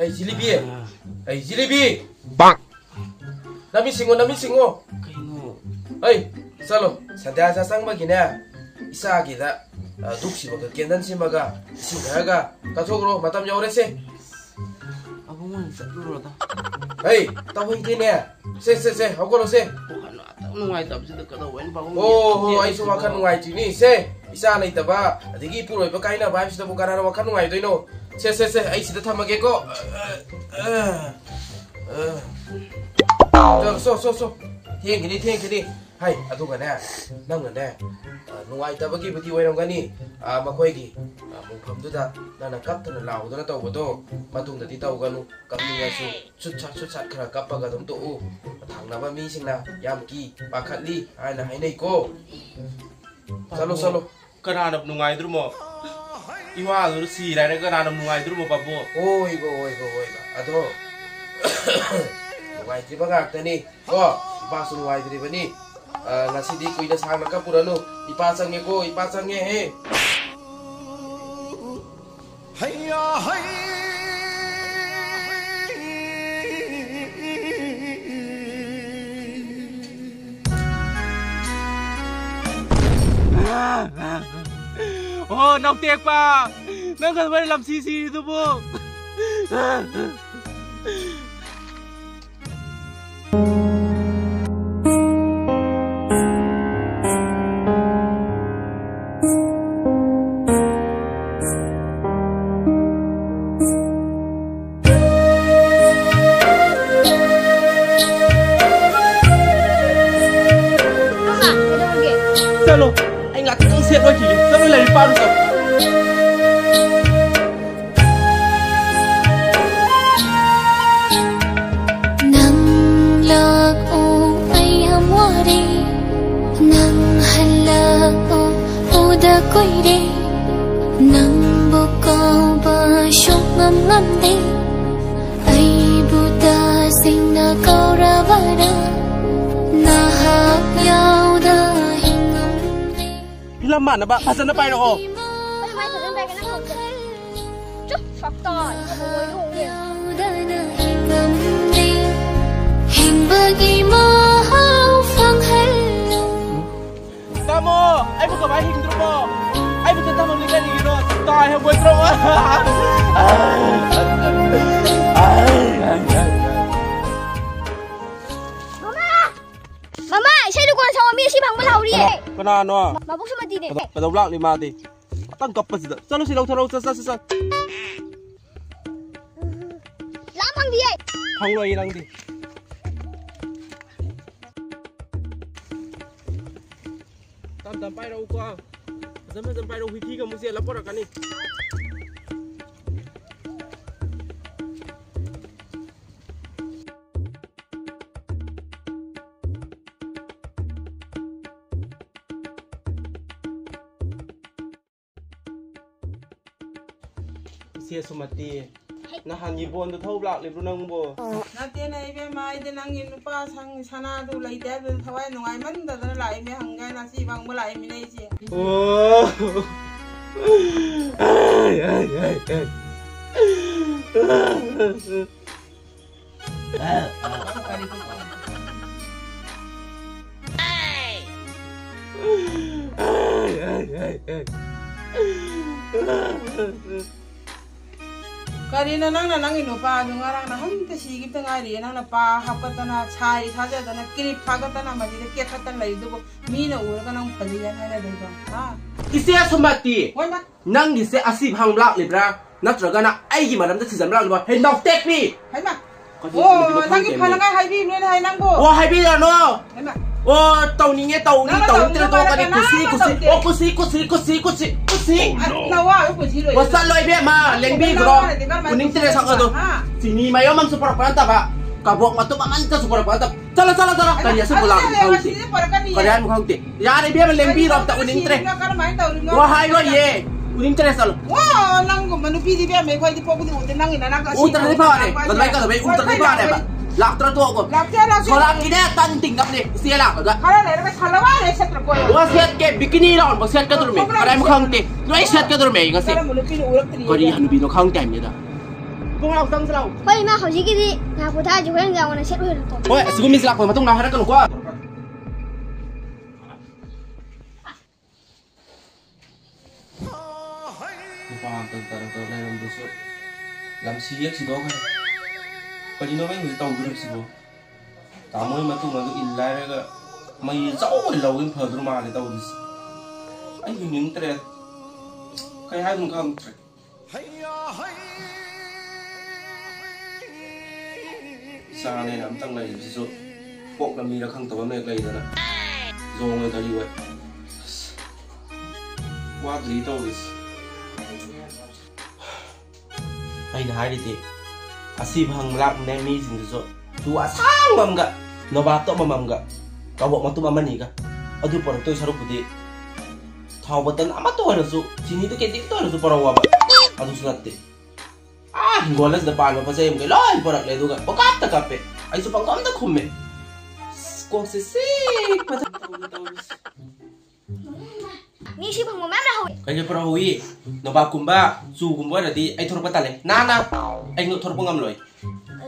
Hey Jilibi. Bang. Nami singo. Kaino. Hey, salo. Sadya sang magina. Isa kita. Duksi baga kendan simaga. Singaga. Katogro matam yaurese. Abang man sakuro ta. Hey, tahu ini Se. Aku lo se. Bukan ata nungai tapi sudah ketahuan bang. Oh, ay sumakan nungai ini se. Isa na itaba. Adigi puro iba kaina ba sudah bukan ana makan nungai itu ino. Se. Ay sudah tamage ko. So. Tiang kini. Hai, aduh kan ya. Nang kan ya. Nungai itaba ki beti wainam gani. Makoi ki. Mungpam tu dah. Nana kap tu na lau tu na tahu betul. Matung tadi tahu kan lu. Kap ni ngasu. Cucat kera kap pakai tu tu. Thang napa mi sing na. Yam ki. Pakat li. Hai na hai nei ko. Salo. Kenapa nungai itu mo? Iwa lu si raya kenapa nungai itu mo papo? Oi go. Aduh. Nungai itu bangak tadi. Oh, ipa su nungai itu ni. Nasi di kuida sang nak pura nu. Ipasangnya he. Oh, nong tiek pa. Nang kan boleh lam sisi itu bu. Salo, anh ngắt cái xiết đôi chỉ, sao mới lấy bao được? Nang lag o ay hamwari, nang halag o da koy re, nang bukaw ba siyong ngam de, ay buta sing na kaurawara, nahak yaw da. Lama na ba? Pasan na pa rin ako. Ay, may tagal ka na ako. Chuk, sakta. Tamo! Ay, buka ba hing mo? Ay, buka tamang ligan ni Gino. Tayo, boy, bro. Mama, saya dukung sama Mia si bang belau dia. Kenapa? Mabuk sama dia. Pada belak ni mati. Tangkap pas dah. Selalu selalu. Lamang dia. Hang lo hilang di. Sampai dah ukur. Sampai dah wiki kamu siap lapor kan ni. Siya sumati. Nahan yibon tu tahu belak lebih nang bo. Nanti na ibe mai de nang inu pa sang sana tu lai dia tu thawai nungai man da da lai me hangai nasi bang mulai mi nei ji. Oh. Karina nang inu pa nungarang na han te si gip ngai ri nang na pa hapatana chai thaja dana kirip phagatana ma ji ke khatan lai du mi na ur ka nang phali ya na dei ba ha Isiya sumati. wai ma Nang di se asib hang belak lebra. Natraga na ai gi madam te sizam belak lebra. Hey nok tek pi. hai ma oh nang ki phalangai hai bi me hai nang bo Oh hai bi la no. hai ma Oh tau ni nge tau ni tere to ka ni kusi. na wa ko ji loi Wasa loi be ma lengbi bro. Kuning tere sak ado. Sini mayo mam super panta ba. Kabok matu paman ka super panta. Cala. Kaya sa pulang kau ti. Kaya mo kau ti. Ya re be lengbi ro ta kuning tere. Wah hai lo ye. Kuning tere sal. Wah nang ko manu pi di be me ko di po bu di nang ina nang ka Utar di pa re. Gadai ka be utar di pa re ba. Lak tra to ko. Solang ide tan tingkap ni. Siya la ga. Kala le re khalawa le setra ko Wa set ke bikini raun ba set ka durme. Kaya mo kang ti. Noi set ka durme ngasi. kala mulu pi urak tri Kori hanu bino kang time ni da. pung lau sang selau. Hoi ma hau ji di na ku tha ji hoen ga wana set hoi to. Hoi sigu mi selak ko matung na hara kan ko. Paham tentang dalam busuk. Lam siyak si dokan. Kalau ni orang mesti tahu grup si bo. Tamu matung illai ga mai jauh lau in phadru ma le tahu dis. Ai ning tre. Kai hai mun kam tre. Sa này nắm tăng này si so. Pok lam ni ra khang taw me kai da na. Zong ngai kali wa. Wa dri tahu dis. Anh hai đi tị, asib hang lak nemi sing so, tu asang mam ga, no bato mam ga, kau matu mama ni ga, adu por tu saru pudi, thau batan ama to ada so, sini tu ketik to ada so para waba, adu sunat tị, golas depan apa saya mungkin loy porak le tu ga, pokap tak kape, ay so pangkam tak kume, kau sesik macam Ni si bang mo mem la hoi. Kaya para hui, no ba kumba, su kumba nanti ay thor patale, nana, ay ngot thor pangam loy.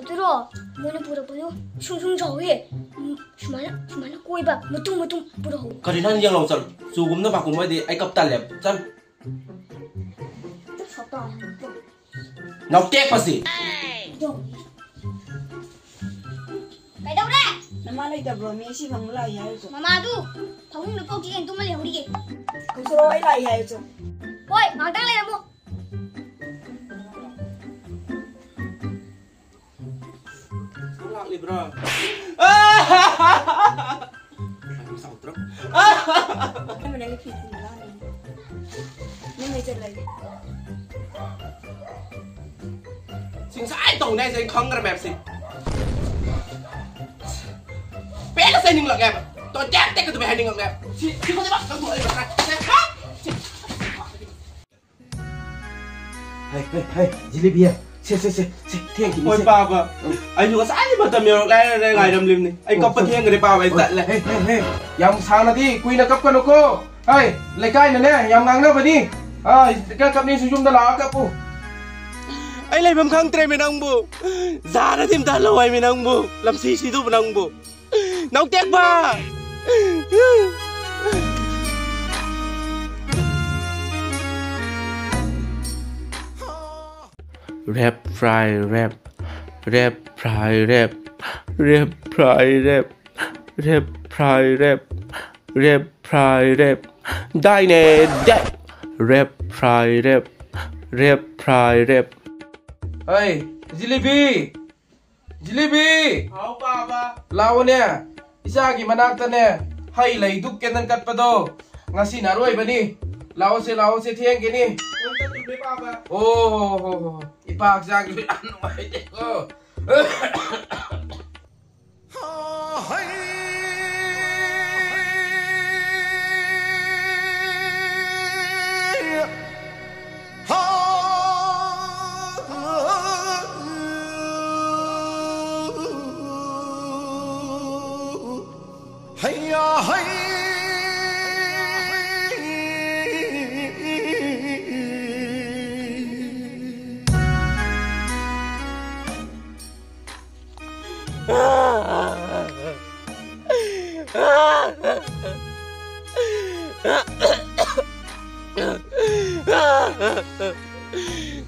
Duro, mo na pura pura, sung chau he. Sumana koi ba, mutung pura ho. Kalian yang lau sal, su kumba ba kumba di ay kaptal lep, sal. Sota. Nau tek pasti. Kai đâu ra? Nama lai da bro me si bang lai ya so. Mama tu, thong nu pau ki en tu ma le ho di ke. Ku so ai lai ya so. Hoi, ma tang le mo. Ulak li bro. Ay sao truk. Ni mana lagi fit ni lah ni. Ni mai je lai. Sing sai tong này sing khong ra map sing. Bé là xây lọc em, tôi chát cái tụi mày hay ninh lọc em. Chị không thể bắt các tụi này. Hey, jelebi ya. Se, thiêng kìa. Ôi bà, anh juga sai mà tầm nhiều đây ngày đầm lim này. Anh cấp thiêng cái bà vậy tận là. Hey, yang sang nanti kui nak kapkan aku. Hey, lekai nene, yang ngang na ba di? Cái cấp ni sujum dah lah kap pu. Anh lại bấm khang tre mình ông bu. Giá nó thêm ta lâu ai mình ông bu. Làm xí tu mình ông bu. Nấu tiếc ba. Rap fry rap rap fry rap rap fry rap rap fry rap rap fry rap die nè dead rap fry rap rap fry rap. Hey, jelebi. Hau ba. Lawan ya. Isa ki manak tane. Hai lai duk kenan kat pado. Ngasi naroi bani. Lawan se thieng ke ni. Oh, ipak sang ki anu mai de ko.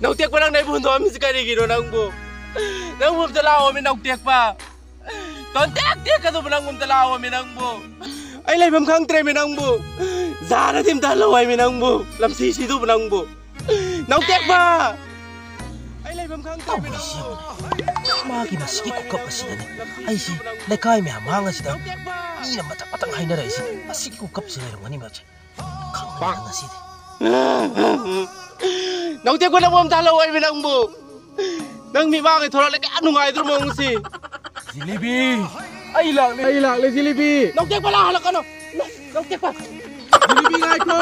Nau tiek pa nang naibun to amin sekali gino nang bu. Nang bum talaw amin nau tiek pa. Ton tiek ka to nang bum talaw amin nang bu. Ay lai bam khang tre min nang bu. Zara tim talaw ay min nang bu. Lam si tu nang bu. Nau tiek pa. Ay lai bam khang tre min nang bu. Magi masiki ko kapasida ni. Ay si lekai me amanga sida. Ni na matapatang hay na rai si. Masiki ko kapsida ro ngani mache. Kang na si. Nau tiek ko na bum talaw ay min nang bu. Nang mi ba kay thora lagi anu ngai dro mong si. Jelebi. Ay lak le jelebi. Nau tiek pa la halak ano. Nau tiek pa. Jelebi ngai ko.